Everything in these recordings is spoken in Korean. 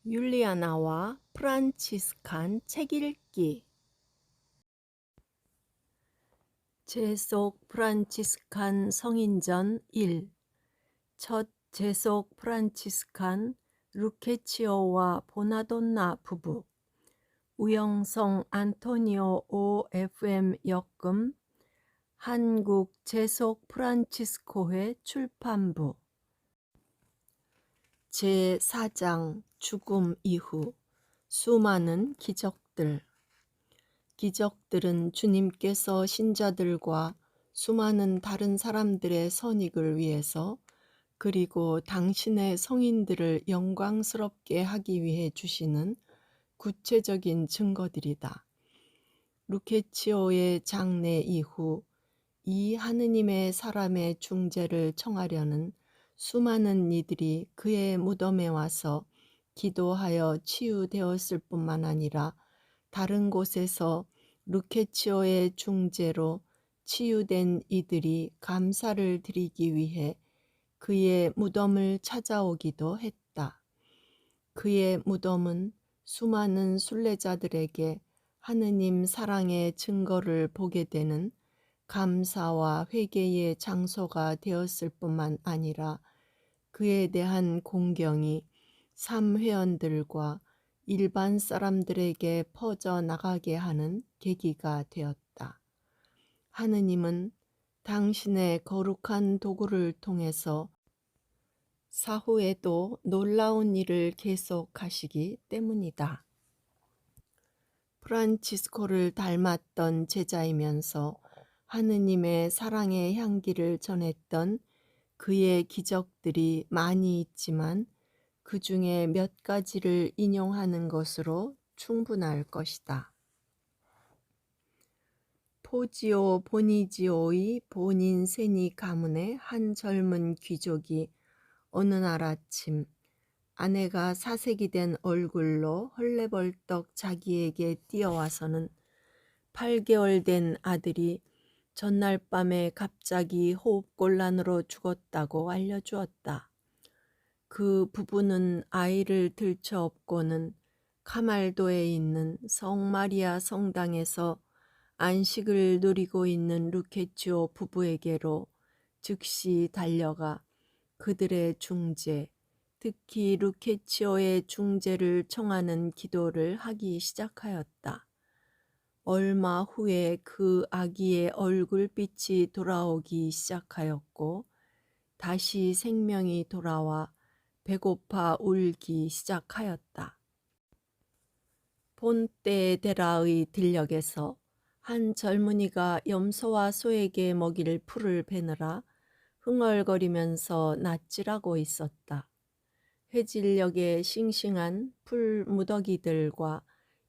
율리아나와 프란치스칸 책 읽기. 제속 프란치스칸 성인전 1. 첫 제속 프란치스칸 루케치오와 보나돈나 부부. 우영성 안토니오 OFM 역금. 한국 제속 프란치스코회 출판부. 제4장 죽음 이후. 수많은 기적들. 기적들은 주님께서 신자들과 수많은 다른 사람들의 선익을 위해서 그리고 당신의 성인들을 영광스럽게 하기 위해 주시는 구체적인 증거들이다. 루케치오의 장례 이후 이 하느님의 사람의 중재를 청하려는 수많은 이들이 그의 무덤에 와서 기도하여 치유되었을 뿐만 아니라 다른 곳에서 루케치오의 중재로 치유된 이들이 감사를 드리기 위해 그의 무덤을 찾아오기도 했다. 그의 무덤은 수많은 순례자들에게 하느님 사랑의 증거를 보게 되는 감사와 회개의 장소가 되었을 뿐만 아니라 그에 대한 공경이 삼회원들과 일반 사람들에게 퍼져나가게 하는 계기가 되었다. 하느님은 당신의 거룩한 도구를 통해서 사후에도 놀라운 일을 계속하시기 때문이다. 프란치스코를 닮았던 제자이면서 하느님의 사랑의 향기를 전했던 그의 기적들이 많이 있지만 그 중에 몇 가지를 인용하는 것으로 충분할 것이다. 포지오 보니지오의 본인 세니 가문의 한 젊은 귀족이 어느 날 아침 아내가 사색이 된 얼굴로 헐레벌떡 자기에게 뛰어와서는 8개월 된 아들이 전날 밤에 갑자기 호흡곤란으로 죽었다고 알려주었다. 그 부부는 아이를 들쳐업고는 카말도에 있는 성마리아 성당에서 안식을 누리고 있는 루케치오 부부에게로 즉시 달려가 그들의 중재, 특히 루케치오의 중재를 청하는 기도를 하기 시작하였다. 얼마 후에 그 아기의 얼굴빛이 돌아오기 시작하였고 다시 생명이 돌아와 배고파 울기 시작하였다. 폰테데라의 들녘에서 한 젊은이가 염소와 소에게 먹일 풀을 베느라 흥얼거리면서 낯질하고 있었다. 해질녘에 싱싱한 풀 무더기들과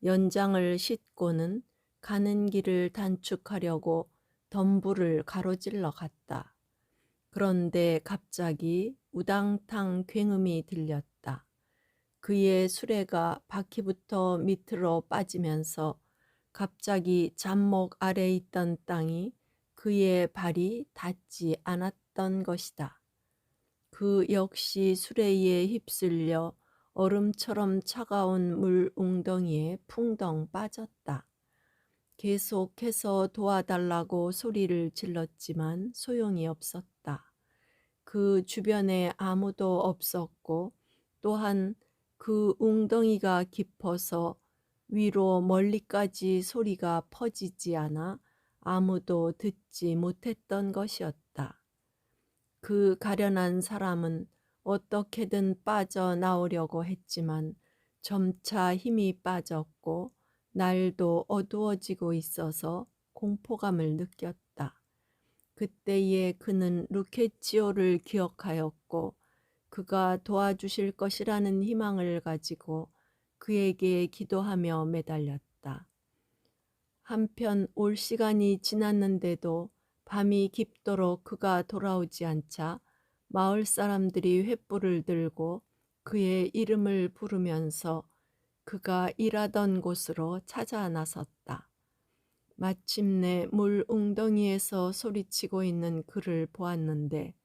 연장을 싣고는 가는 길을 단축하려고 덤불을 가로질러 갔다. 그런데 갑자기 우당탕 굉음이 들렸다. 그의 수레가 바퀴부터 밑으로 빠지면서 갑자기 잡목 아래 있던 땅이 그의 발이 닿지 않았던 것이다. 그 역시 수레에 휩쓸려 얼음처럼 차가운 물 웅덩이에 풍덩 빠졌다. 계속해서 도와달라고 소리를 질렀지만 소용이 없었다. 그 주변에 아무도 없었고 또한 그 웅덩이가 깊어서 위로 멀리까지 소리가 퍼지지 않아 아무도 듣지 못했던 것이었다. 그 가련한 사람은 어떻게든 빠져나오려고 했지만 점차 힘이 빠졌고 날도 어두워지고 있어서 공포감을 느꼈다. 그때에 그는 루케치오를 기억하였고 그가 도와주실 것이라는 희망을 가지고 그에게 기도하며 매달렸다. 한편 올 시간이 지났는데도 밤이 깊도록 그가 돌아오지 않자 마을 사람들이 횃불을 들고 그의 이름을 부르면서 그가 일하던 곳으로 찾아 나섰다. 마침내 물 웅덩이에서 소리치고 있는 그를 보았는데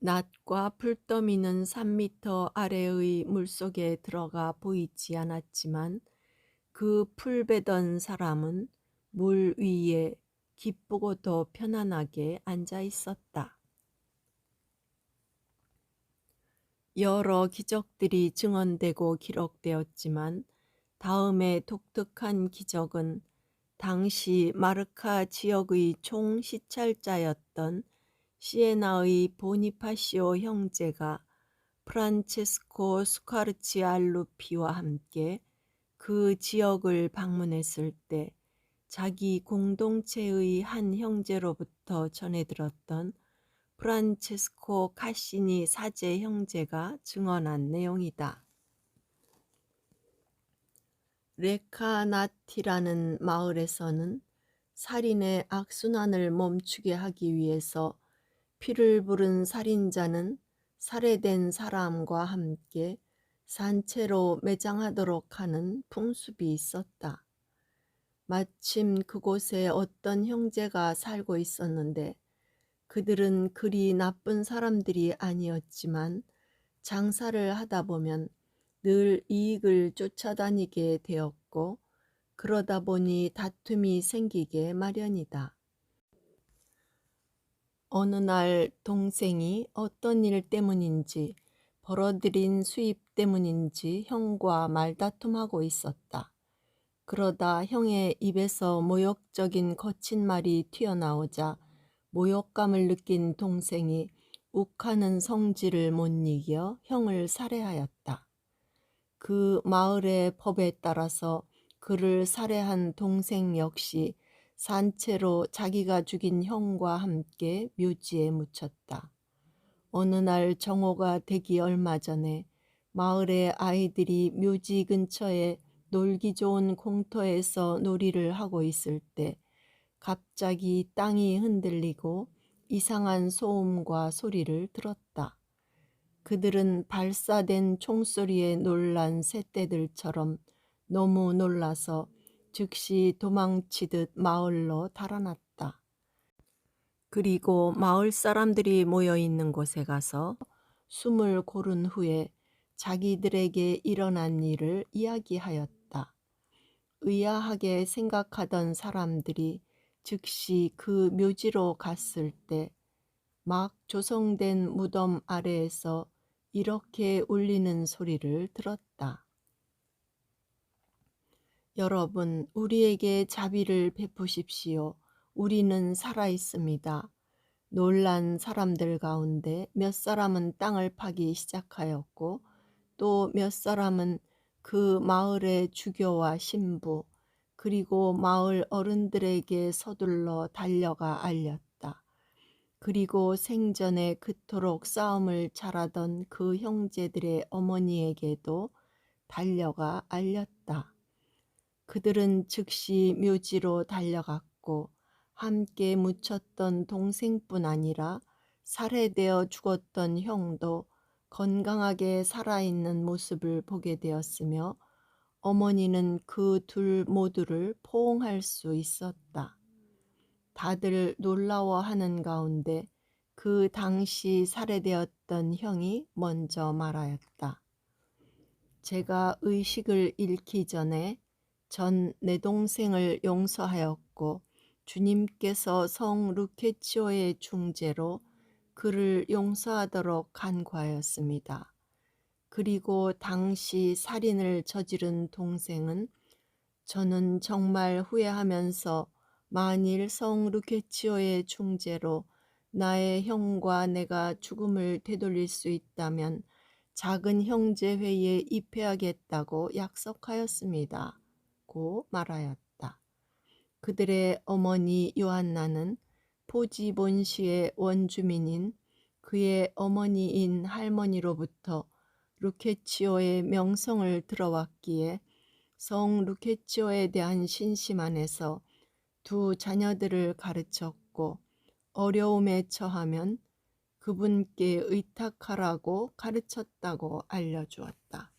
낫과 풀더미는 3미터 아래의 물속에 들어가 보이지 않았지만 그 풀 베던 사람은 물 위에 기쁘고도 편안하게 앉아 있었다. 여러 기적들이 증언되고 기록되었지만 다음에 독특한 기적은 당시 마르카 지역의 총시찰자였던 시에나의 보니파시오 형제가 프란체스코 스카르치알루피와 함께 그 지역을 방문했을 때 자기 공동체의 한 형제로부터 전해 들었던 프란체스코 카시니 사제 형제가 증언한 내용이다. 레카나티라는 마을에서는 살인의 악순환을 멈추게 하기 위해서 피를 부른 살인자는 살해된 사람과 함께 산채로 매장하도록 하는 풍습이 있었다. 마침 그곳에 어떤 형제가 살고 있었는데 그들은 그리 나쁜 사람들이 아니었지만 장사를 하다 보면 늘 이익을 쫓아다니게 되었고 그러다 보니 다툼이 생기게 마련이다. 어느 날 동생이 어떤 일 때문인지 벌어들인 수입 때문인지 형과 말다툼하고 있었다. 그러다 형의 입에서 모욕적인 거친 말이 튀어나오자 모욕감을 느낀 동생이 욱하는 성질을 못 이겨 형을 살해하였다. 그 마을의 법에 따라서 그를 살해한 동생 역시 산채로 자기가 죽인 형과 함께 묘지에 묻혔다. 어느 날 정오가 되기 얼마 전에 마을의 아이들이 묘지 근처에 놀기 좋은 공터에서 놀이를 하고 있을 때 갑자기 땅이 흔들리고 이상한 소음과 소리를 들었다. 그들은 발사된 총소리에 놀란 새떼들처럼 너무 놀라서 즉시 도망치듯 마을로 달아났다. 그리고 마을 사람들이 모여 있는 곳에 가서 숨을 고른 후에 자기들에게 일어난 일을 이야기하였다. 의아하게 생각하던 사람들이 즉시 그 묘지로 갔을 때 막 조성된 무덤 아래에서 이렇게 울리는 소리를 들었다. 여러분, 우리에게 자비를 베푸십시오. 우리는 살아 있습니다. 놀란 사람들 가운데 몇 사람은 땅을 파기 시작하였고 또 몇 사람은 그 마을의 주교와 신부 그리고 마을 어른들에게 서둘러 달려가 알렸다. 그리고 생전에 그토록 싸움을 잘하던 그 형제들의 어머니에게도 달려가 알렸다. 그들은 즉시 묘지로 달려갔고 함께 묻혔던 동생뿐 아니라 살해되어 죽었던 형도 건강하게 살아있는 모습을 보게 되었으며 어머니는 그 둘 모두를 포옹할 수 있었다. 다들 놀라워하는 가운데 그 당시 살해되었던 형이 먼저 말하였다. 제가 의식을 잃기 전에 전 내 동생을 용서하였고 주님께서 성 루케치오의 중재로 그를 용서하도록 간구하였습니다. 그리고 당시 살인을 저지른 동생은 저는 정말 후회하면서 만일 성 루케치오의 중재로 나의 형과 내가 죽음을 되돌릴 수 있다면 작은 형제회의에 입회하겠다고 약속하였습니다. 고 말하였다. 그들의 어머니 요한나는 포지본시의 원주민인 그의 어머니인 할머니로부터 루케치오의 명성을 들어왔기에 성 루케치오에 대한 신심 안에서 두 자녀들을 가르쳤고 어려움에 처하면 그분께 의탁하라고 가르쳤다고 알려주었다.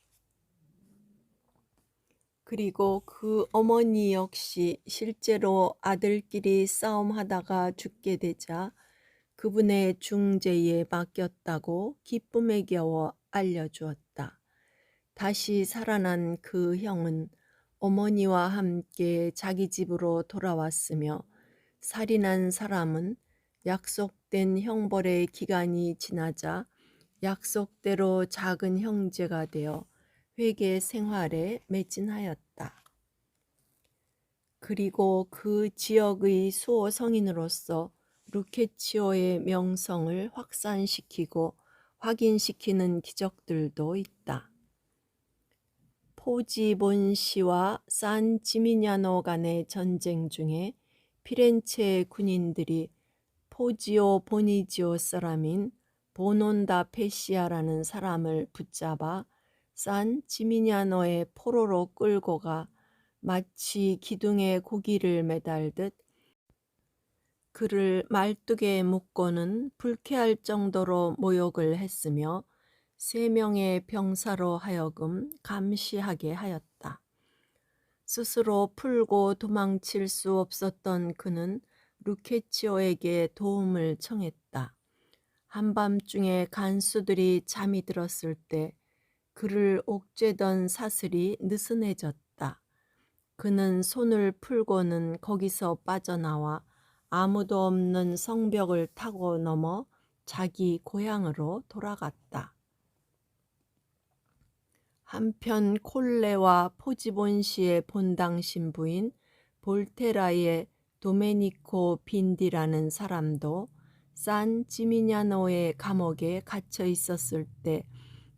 그리고 그 어머니 역시 실제로 아들끼리 싸움하다가 죽게 되자 그분의 중재에 맡겼다고 기쁨에 겨워 알려주었다. 다시 살아난 그 형은 어머니와 함께 자기 집으로 돌아왔으며 살인한 사람은 약속된 형벌의 기간이 지나자 약속대로 작은 형제가 되어 회개 생활에 매진하였다. 그리고 그 지역의 수호 성인으로서 루케치오의 명성을 확산시키고 확인시키는 기적들도 있다. 포지본시와 산 지미냐노 간의 전쟁 중에 피렌체의 군인들이 포지오 보니지오 사람인 보논다 페시아라는 사람을 붙잡아 산 지미냐노의 포로로 끌고 가 마치 기둥에 고기를 매달듯 그를 말뚝에 묶고는 불쾌할 정도로 모욕을 했으며 3명의 병사로 하여금 감시하게 하였다. 스스로 풀고 도망칠 수 없었던 그는 루케치오에게 도움을 청했다. 한밤중에 간수들이 잠이 들었을 때 그를 옥죄던 사슬이 느슨해졌다. 그는 손을 풀고는 거기서 빠져나와 아무도 없는 성벽을 타고 넘어 자기 고향으로 돌아갔다. 한편 콜레와 포지본시의 본당 신부인 볼테라의 도메니코 빈디라는 사람도 산 지미냐노의 감옥에 갇혀 있었을 때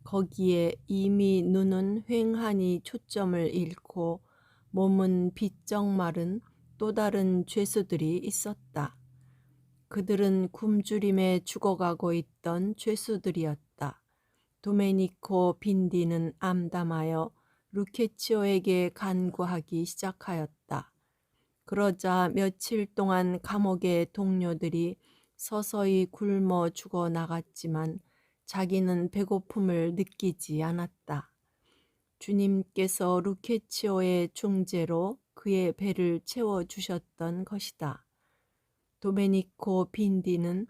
거기에 이미 눈은 휑하니 초점을 잃고 몸은 비쩍 마른 또 다른 죄수들이 있었다. 그들은 굶주림에 죽어가고 있던 죄수들이었다. 도메니코 빈디는 암담하여 루케치오에게 간구하기 시작하였다. 그러자 며칠 동안 감옥의 동료들이 서서히 굶어 죽어 나갔지만 자기는 배고픔을 느끼지 않았다. 주님께서 루케치오의 중재로 그의 배를 채워주셨던 것이다. 도메니코 빈디는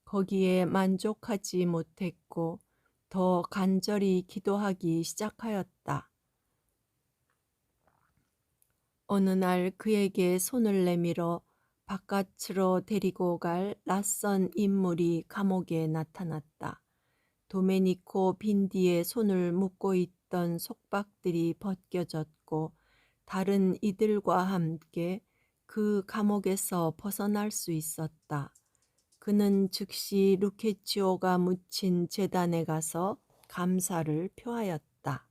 거기에 만족하지 못했고 더 간절히 기도하기 시작하였다. 어느 날 그에게 손을 내밀어 바깥으로 데리고 갈 낯선 인물이 감옥에 나타났다. 도메니코 빈디의 손을 묶고 있던 속박들이 벗겨졌고 다른 이들과 함께 그 감옥에서 벗어날 수 있었다. 그는 즉시 루케치오가 묻힌 제단에 가서 감사를 표하였다.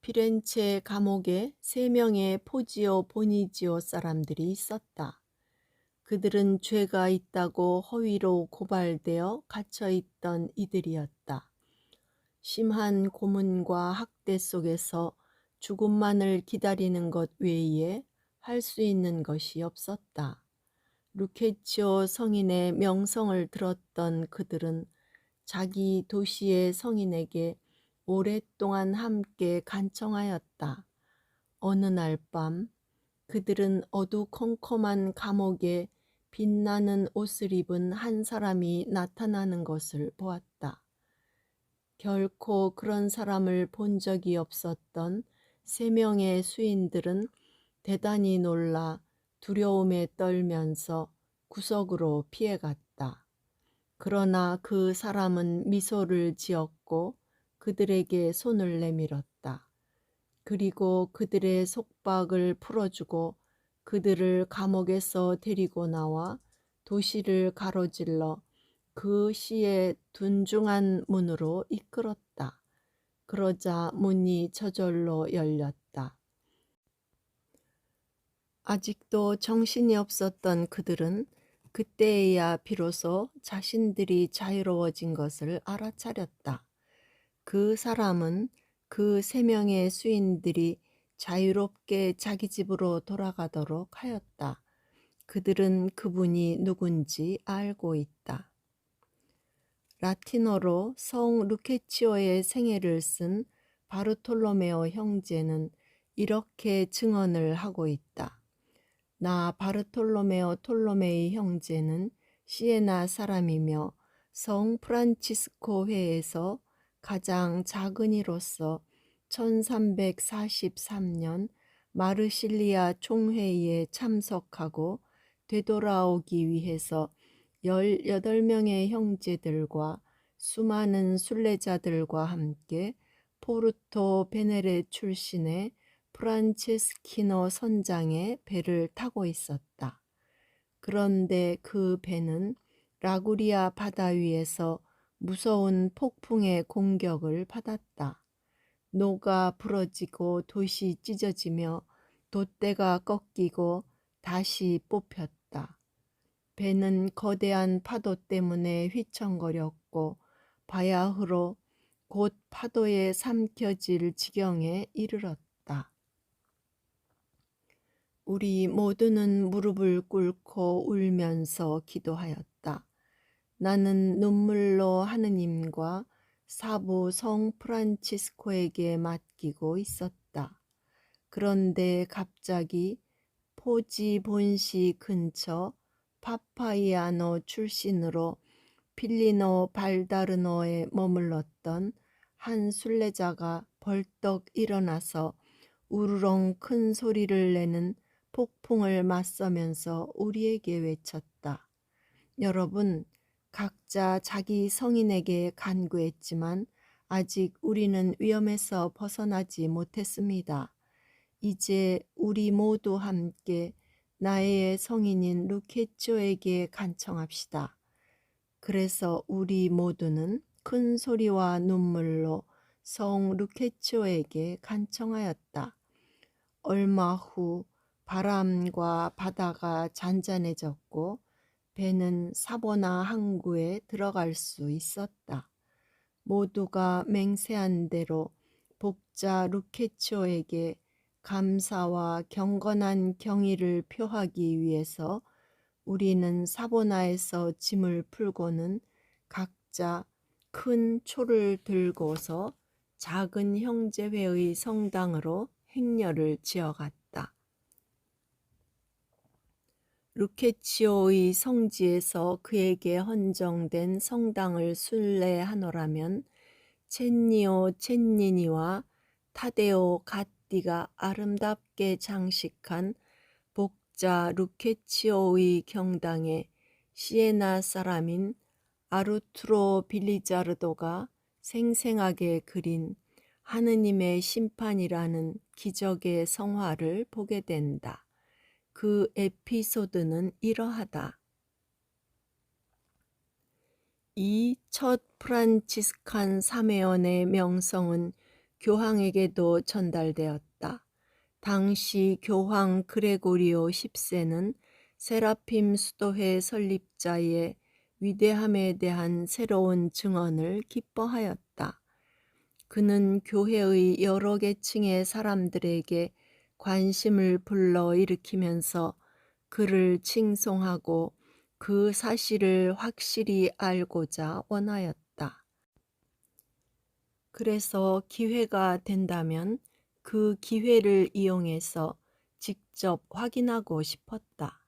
피렌체 감옥에 3명의 포지오 보니지오 사람들이 있었다. 그들은 죄가 있다고 허위로 고발되어 갇혀있던 이들이었다. 심한 고문과 학대 속에서 죽음만을 기다리는 것 외에 할 수 있는 것이 없었다. 루케치오 성인의 명성을 들었던 그들은 자기 도시의 성인에게 오랫동안 함께 간청하였다. 어느 날 밤 그들은 어두컴컴한 감옥에 빛나는 옷을 입은 한 사람이 나타나는 것을 보았다. 결코 그런 사람을 본 적이 없었던 3명의 수인들은 대단히 놀라 두려움에 떨면서 구석으로 피해갔다. 그러나 그 사람은 미소를 지었고 그들에게 손을 내밀었다. 그리고 그들의 속박을 풀어주고 그들을 감옥에서 데리고 나와 도시를 가로질러 그 시의 둔중한 문으로 이끌었다. 그러자 문이 저절로 열렸다. 아직도 정신이 없었던 그들은 그때에야 비로소 자신들이 자유로워진 것을 알아차렸다. 그 사람은 그 3명의 수인들이 자유롭게 자기 집으로 돌아가도록 하였다. 그들은 그분이 누군지 알고 있다. 라틴어로 성 루케치오의 생애를 쓴 바르톨로메오 형제는 이렇게 증언을 하고 있다. 나 바르톨로메오 톨로메이 형제는 시에나 사람이며 성 프란치스코 회에서 가장 작은 이로서 1343년 마르실리아 총회의에 참석하고 되돌아오기 위해서 18명의 형제들과 수많은 순례자들과 함께 포르토 베네레 출신의 프란체스키노 선장의 배를 타고 있었다. 그런데 그 배는 라구리아 바다 위에서 무서운 폭풍의 공격을 받았다. 노가 부러지고 돛이 찢어지며 돛대가 꺾이고 다시 뽑혔다. 배는 거대한 파도 때문에 휘청거렸고 바야흐로 곧 파도에 삼켜질 지경에 이르렀다. 우리 모두는 무릎을 꿇고 울면서 기도하였다. 나는 눈물로 하느님과 사부 성 프란치스코에게 맡기고 있었다. 그런데 갑자기 포지 본시 근처 파파이아노 출신으로 필리노 발다르노에 머물렀던 한 순례자가 벌떡 일어나서 우르렁 큰 소리를 내는 폭풍을 맞서면서 우리에게 외쳤다. 여러분, 각자 자기 성인에게 간구했지만 아직 우리는 위험에서 벗어나지 못했습니다. 이제 우리 모두 함께 나의 성인인 루케초에게 간청합시다. 그래서 우리 모두는 큰 소리와 눈물로 성 루케초에게 간청하였다. 얼마 후 바람과 바다가 잔잔해졌고 배는 사보나 항구에 들어갈 수 있었다. 모두가 맹세한 대로 복자 루케초에게 감사와 경건한 경의를 표하기 위해서 우리는 사보나에서 짐을 풀고는 각자 큰 초를 들고서 작은 형제회의 성당으로 행렬을 지어갔다. 루케치오의 성지에서 그에게 헌정된 성당을 순례하노라면 첸니오 첸니니와 타데오 갓디가 아름답게 장식한 복자 루케치오의 경당에 시에나 사람인 아르투로 빌리자르도가 생생하게 그린 하느님의 심판이라는 기적의 성화를 보게 된다. 그 에피소드는 이러하다. 이 첫 프란치스칸 사매원의 명성은 교황에게도 전달되었다. 당시 교황 그레고리오 10세는 세라핌 수도회 설립자의 위대함에 대한 새로운 증언을 기뻐하였다. 그는 교회의 여러 계층의 사람들에게 관심을 불러일으키면서 그를 칭송하고 그 사실을 확실히 알고자 원하였다. 그래서 기회가 된다면 그 기회를 이용해서 직접 확인하고 싶었다.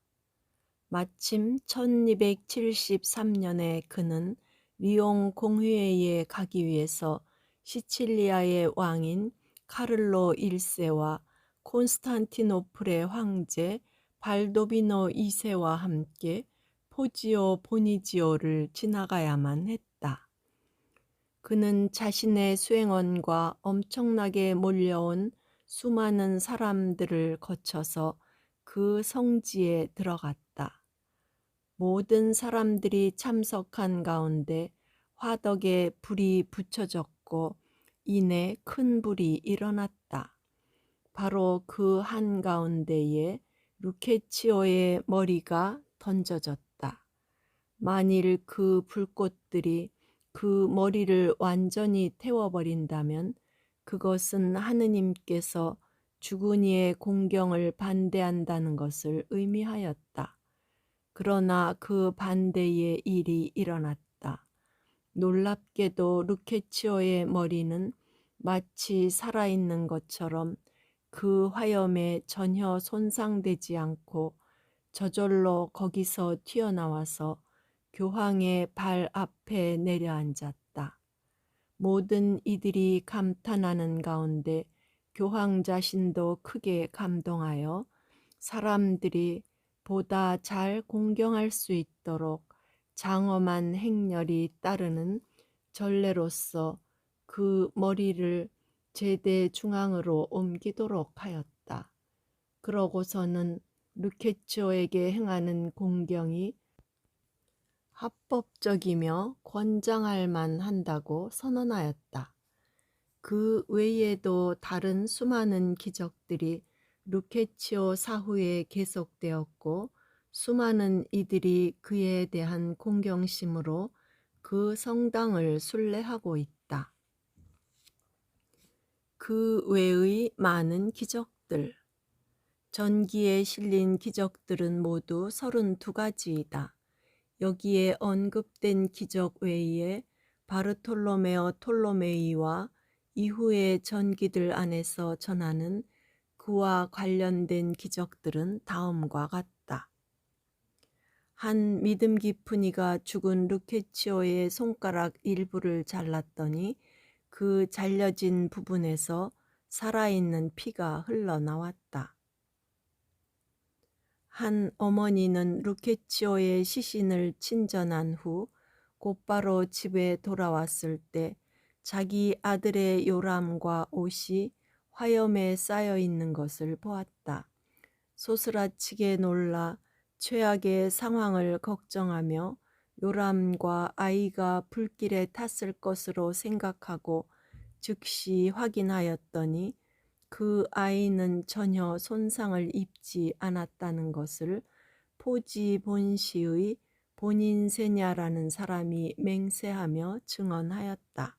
마침 1273년에 그는 리옹 공회의에 가기 위해서 시칠리아의 왕인 카를로 1세와 콘스탄티노플의 황제 발도비노 2세와 함께 포지오 보니지오를 지나가야만 했다. 그는 자신의 수행원과 엄청나게 몰려온 수많은 사람들을 거쳐서 그 성지에 들어갔다. 모든 사람들이 참석한 가운데 화덕에 불이 붙여졌고 이내 큰 불이 일어났다. 바로 그 한가운데에 루케치오의 머리가 던져졌다. 만일 그 불꽃들이 그 머리를 완전히 태워버린다면 그것은 하느님께서 죽은 이의 공경을 반대한다는 것을 의미하였다. 그러나 그 반대의 일이 일어났다. 놀랍게도 루케치오의 머리는 마치 살아있는 것처럼 그 화염에 전혀 손상되지 않고 저절로 거기서 튀어나와서 교황의 발 앞에 내려앉았다. 모든 이들이 감탄하는 가운데 교황 자신도 크게 감동하여 사람들이 보다 잘 공경할 수 있도록 장엄한 행렬이 따르는 전례로서 그 머리를 제대 중앙으로 옮기도록 하였다. 그러고서는 루케치오에게 행하는 공경이 합법적이며 권장할 만한다고 선언하였다. 그 외에도 다른 수많은 기적들이 루케치오 사후에 계속되었고 수많은 이들이 그에 대한 공경심으로 그 성당을 순례하고 있다. 그 외의 많은 기적들, 전기에 실린 기적들은 모두 32가지이다. 여기에 언급된 기적 외에 바르톨로메오 톨로메이와 이후의 전기들 안에서 전하는 그와 관련된 기적들은 다음과 같다. 한 믿음 깊은 이가 죽은 루케치오의 손가락 일부를 잘랐더니 그 잘려진 부분에서 살아있는 피가 흘러나왔다. 한 어머니는 루케치오의 시신을 친전한 후 곧바로 집에 돌아왔을 때 자기 아들의 요람과 옷이 화염에 쌓여 있는 것을 보았다. 소스라치게 놀라 최악의 상황을 걱정하며 요람과 아이가 불길에 탔을 것으로 생각하고 즉시 확인하였더니 그 아이는 전혀 손상을 입지 않았다는 것을 포지 본시의 본인세냐라는 사람이 맹세하며 증언하였다.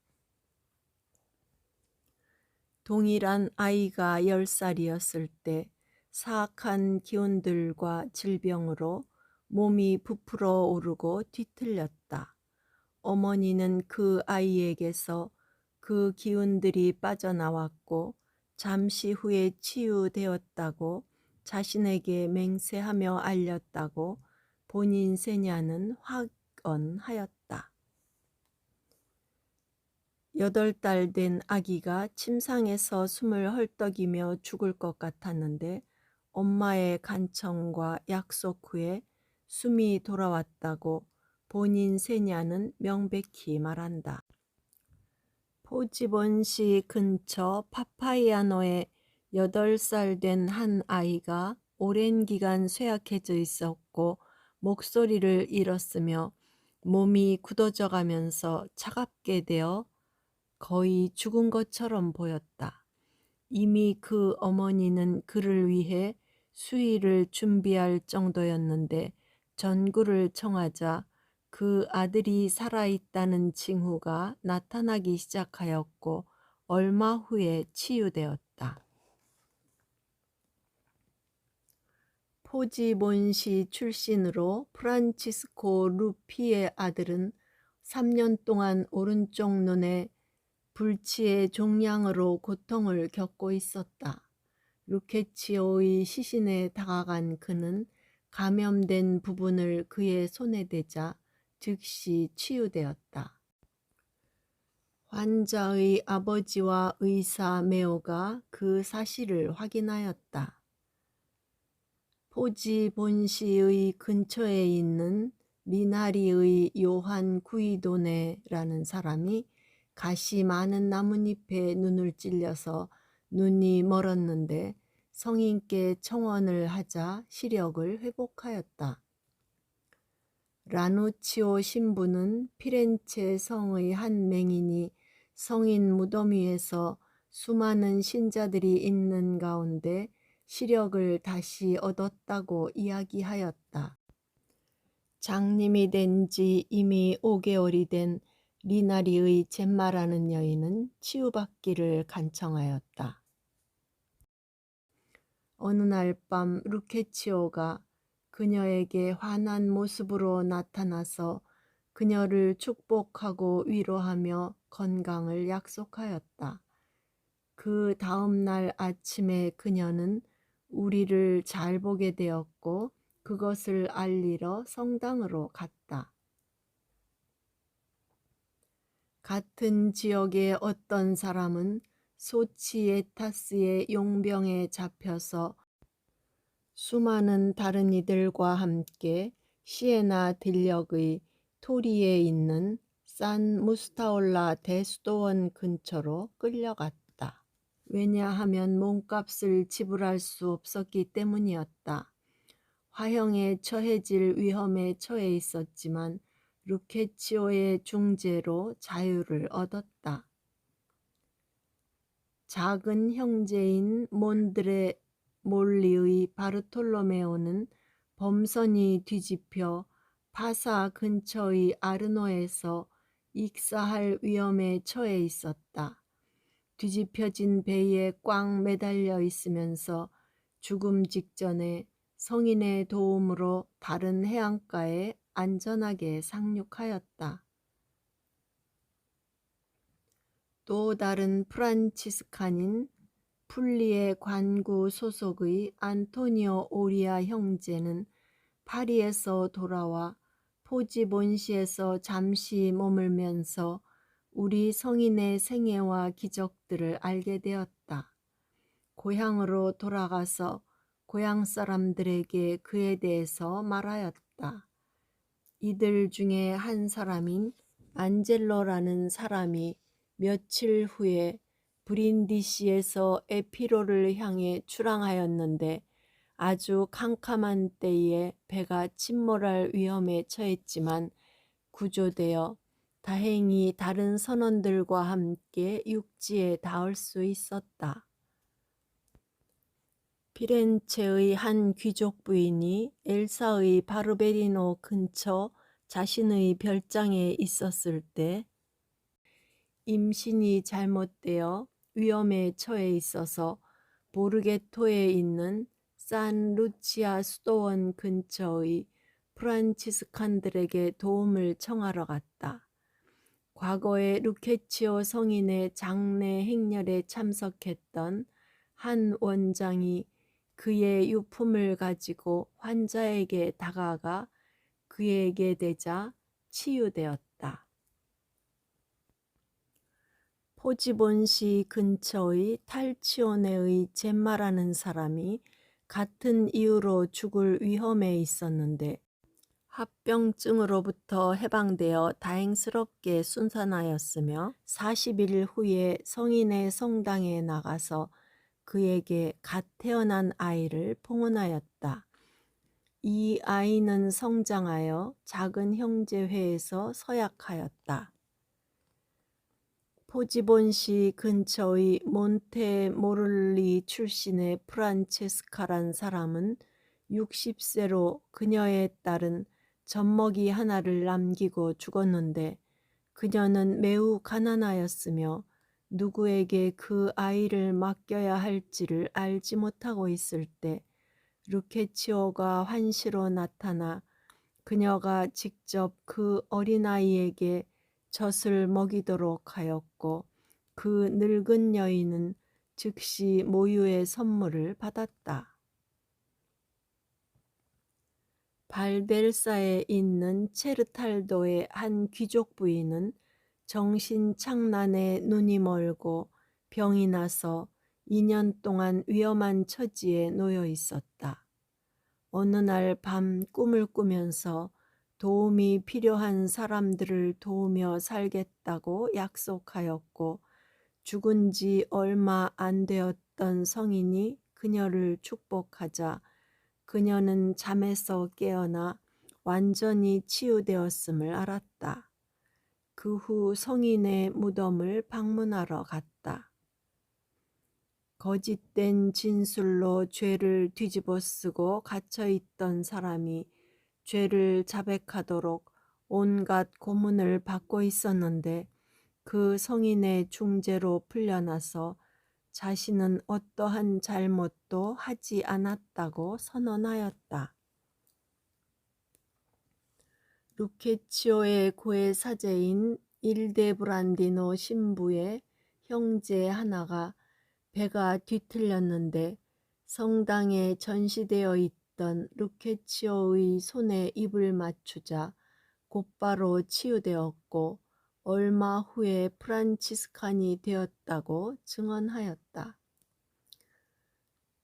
동일한 아이가 10살이었을 때 사악한 기운들과 질병으로 몸이 부풀어 오르고 뒤틀렸다. 어머니는 그 아이에게서 그 기운들이 빠져나왔고 잠시 후에 치유되었다고 자신에게 맹세하며 알렸다고 본인 세냐는 확언하였다. 8달 된 아기가 침상에서 숨을 헐떡이며 죽을 것 같았는데 엄마의 간청과 약속 후에 숨이 돌아왔다고 본인 세냐는 명백히 말한다. 포지본시 근처 파파이아노에 8살 된 한 아이가 오랜 기간 쇠약해져 있었고 목소리를 잃었으며 몸이 굳어져 가면서 차갑게 되어 거의 죽은 것처럼 보였다. 이미 그 어머니는 그를 위해 수의를 준비할 정도였는데 전구를 청하자 그 아들이 살아있다는 징후가 나타나기 시작하였고 얼마 후에 치유되었다. 포지본시 출신으로 프란치스코 루피의 아들은 3년 동안 오른쪽 눈에 불치의 종양으로 고통을 겪고 있었다. 루케치오의 시신에 다가간 그는 감염된 부분을 그의 손에 대자 즉시 치유되었다. 환자의 아버지와 의사 메오가 그 사실을 확인하였다. 포지 본시의 근처에 있는 리나리의 요한 구이도네라는 사람이 가시 많은 나뭇잎에 눈을 찔려서 눈이 멀었는데 성인께 청원을 하자 시력을 회복하였다. 라누치오 신부는 피렌체 성의 한 맹인이 성인 무덤 위에서 수많은 신자들이 있는 가운데 시력을 다시 얻었다고 이야기하였다. 장님이 된 지 이미 5개월이 된 리나리의 젬마라는 여인은 치유받기를 간청하였다. 어느 날 밤 루케치오가 그녀에게 환한 모습으로 나타나서 그녀를 축복하고 위로하며 건강을 약속하였다. 그 다음 날 아침에 그녀는 우리를 잘 보게 되었고 그것을 알리러 성당으로 갔다. 같은 지역의 어떤 사람은 소치에타스의 용병에 잡혀서 수많은 다른 이들과 함께 시에나 들녘의 토리에 있는 산 무스타올라 대수도원 근처로 끌려갔다. 왜냐하면 몸값을 지불할 수 없었기 때문이었다. 화형에 처해질 위험에 처해 있었지만 루케치오의 중재로 자유를 얻었다. 작은 형제인 몬드레 몰리의 바르톨로메오는 범선이 뒤집혀 파사 근처의 아르노에서 익사할 위험에 처해 있었다. 뒤집혀진 배에 꽉 매달려 있으면서 죽음 직전에 성인의 도움으로 다른 해안가에 안전하게 상륙하였다. 또 다른 프란치스칸인 풀리의 관구 소속의 안토니오 오리아 형제는 파리에서 돌아와 포지본시에서 잠시 머물면서 우리 성인의 생애와 기적들을 알게 되었다. 고향으로 돌아가서 고향 사람들에게 그에 대해서 말하였다. 이들 중에 한 사람인 안젤로라는 사람이 며칠 후에 브린디시에서 에피로를 향해 출항하였는데 아주 캄캄한 때에 배가 침몰할 위험에 처했지만 구조되어 다행히 다른 선원들과 함께 육지에 닿을 수 있었다. 피렌체의 한 귀족 부인이 엘사의 바르베리노 근처 자신의 별장에 있었을 때 임신이 잘못되어 위험에 처해 있어서 보르게토에 있는 산 루치아 수도원 근처의 프란치스칸들에게 도움을 청하러 갔다. 과거에 루케치오 성인의 장례 행렬에 참석했던 한 원장이 그의 유품을 가지고 환자에게 다가가 그에게 대자 치유되었다. 포지본시 근처의 탈치오네의 젬마라는 사람이 같은 이유로 죽을 위험에 있었는데 합병증으로부터 해방되어 다행스럽게 순산하였으며 40일 후에 성인의 성당에 나가서 그에게 갓 태어난 아이를 봉헌하였다. 이 아이는 성장하여 작은 형제회에서 서약하였다. 포지본시 근처의 몬테모를리 출신의 프란체스카란 사람은 60세로 그녀의 딸은 젖먹이 하나를 남기고 죽었는데 그녀는 매우 가난하였으며 누구에게 그 아이를 맡겨야 할지를 알지 못하고 있을 때 루케치오가 환시로 나타나 그녀가 직접 그 어린아이에게 젖을 먹이도록 하였고 그 늙은 여인은 즉시 모유의 선물을 받았다. 발델사에 있는 체르탈도의 한 귀족 부인은 정신착란에 눈이 멀고 병이 나서 2년 동안 위험한 처지에 놓여 있었다. 어느 날 밤 꿈을 꾸면서 도움이 필요한 사람들을 도우며 살겠다고 약속하였고 죽은 지 얼마 안 되었던 성인이 그녀를 축복하자 그녀는 잠에서 깨어나 완전히 치유되었음을 알았다. 그 후 성인의 무덤을 방문하러 갔다. 거짓된 진술로 죄를 뒤집어쓰고 갇혀있던 사람이 죄를 자백하도록 온갖 고문을 받고 있었는데 그 성인의 중재로 풀려나서 자신은 어떠한 잘못도 하지 않았다고 선언하였다. 루케치오의 고해 사제인 일데브란디노 신부의 형제 하나가 배가 뒤틀렸는데 성당에 전시되어 있던 루케치오의 손에 입을 맞추자 곧바로 치유되었고 얼마 후에 프란치스칸이 되었다고 증언하였다.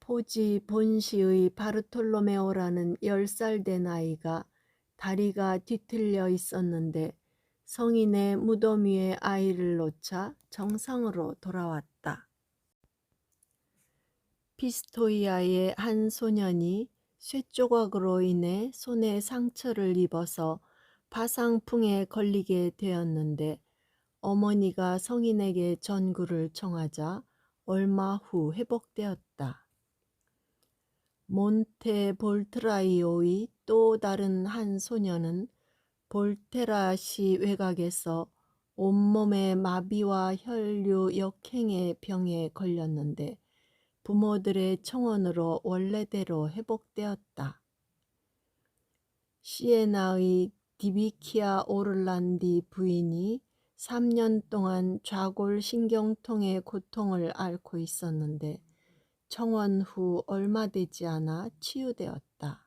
포지 본시의 바르톨로메오라는 10살 된 아이가 다리가 뒤틀려 있었는데 성인의 무덤 위에 아이를 놓자 정상으로 돌아왔다. 피스토이아의 한 소년이 쇠조각으로 인해 손에 상처를 입어서 파상풍에 걸리게 되었는데 어머니가 성인에게 전구를 청하자 얼마 후 회복되었다. 몬테 볼트라이오의 또 다른 한 소년은 볼테라시 외곽에서 온몸의 마비와 혈류 역행의 병에 걸렸는데 부모들의 청원으로 원래대로 회복되었다. 시에나의 디비키아 오를란디 부인이 3년 동안 좌골신경통의 고통을 앓고 있었는데 청원 후 얼마 되지 않아 치유되었다.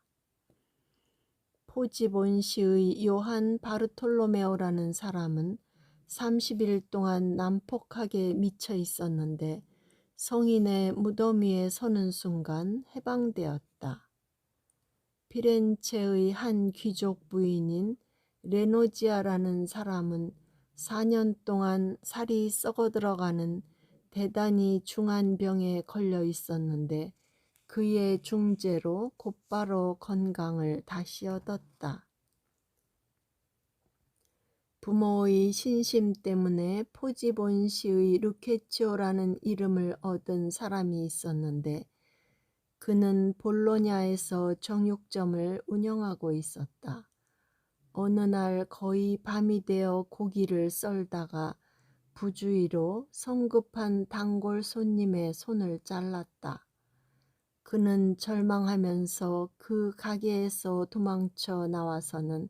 포지본시의 요한 바르톨로메오라는 사람은 30일 동안 난폭하게 미쳐 있었는데 성인의 무덤 위에 서는 순간 해방되었다. 피렌체의 한 귀족 부인인 레노지아라는 사람은 4년 동안 살이 썩어 들어가는 대단히 중한 병에 걸려 있었는데 그의 중재로 곧바로 건강을 다시 얻었다. 부모의 신심 때문에 포지본시의 루케치오라는 이름을 얻은 사람이 있었는데 그는 볼로냐에서 정육점을 운영하고 있었다. 어느 날 거의 밤이 되어 고기를 썰다가 부주의로 성급한 단골 손님의 손을 잘랐다. 그는 절망하면서 그 가게에서 도망쳐 나와서는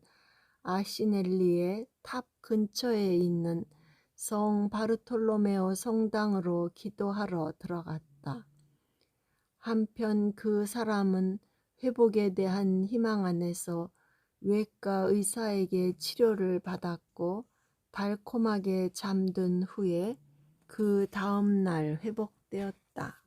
아시넬리의 탑 근처에 있는 성 바르톨로메오 성당으로 기도하러 들어갔다. 한편 그 사람은 회복에 대한 희망 안에서 외과 의사에게 치료를 받았고 달콤하게 잠든 후에 그 다음 날 회복되었다.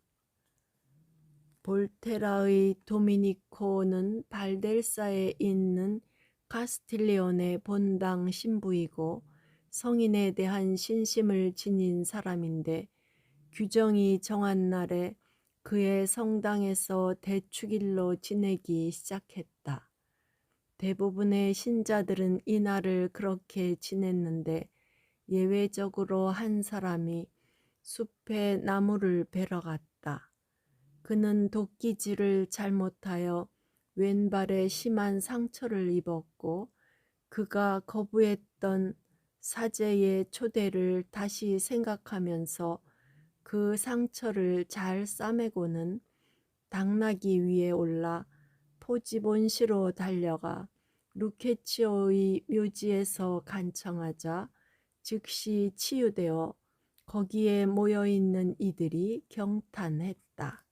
볼테라의 도미니코는 발델사에 있는 카스틸리온의 본당 신부이고 성인에 대한 신심을 지닌 사람인데 규정이 정한 날에 그의 성당에서 대축일로 지내기 시작했다. 대부분의 신자들은 이날을 그렇게 지냈는데 예외적으로 한 사람이 숲에 나무를 베러 갔다. 그는 도끼질을 잘못하여 왼발에 심한 상처를 입었고 그가 거부했던 사제의 초대를 다시 생각하면서 그 상처를 잘 싸매고는 당나귀 위에 올라 포지본시로 달려가 루케치오의 묘지에서 간청하자 즉시 치유되어 거기에 모여있는 이들이 경탄했다.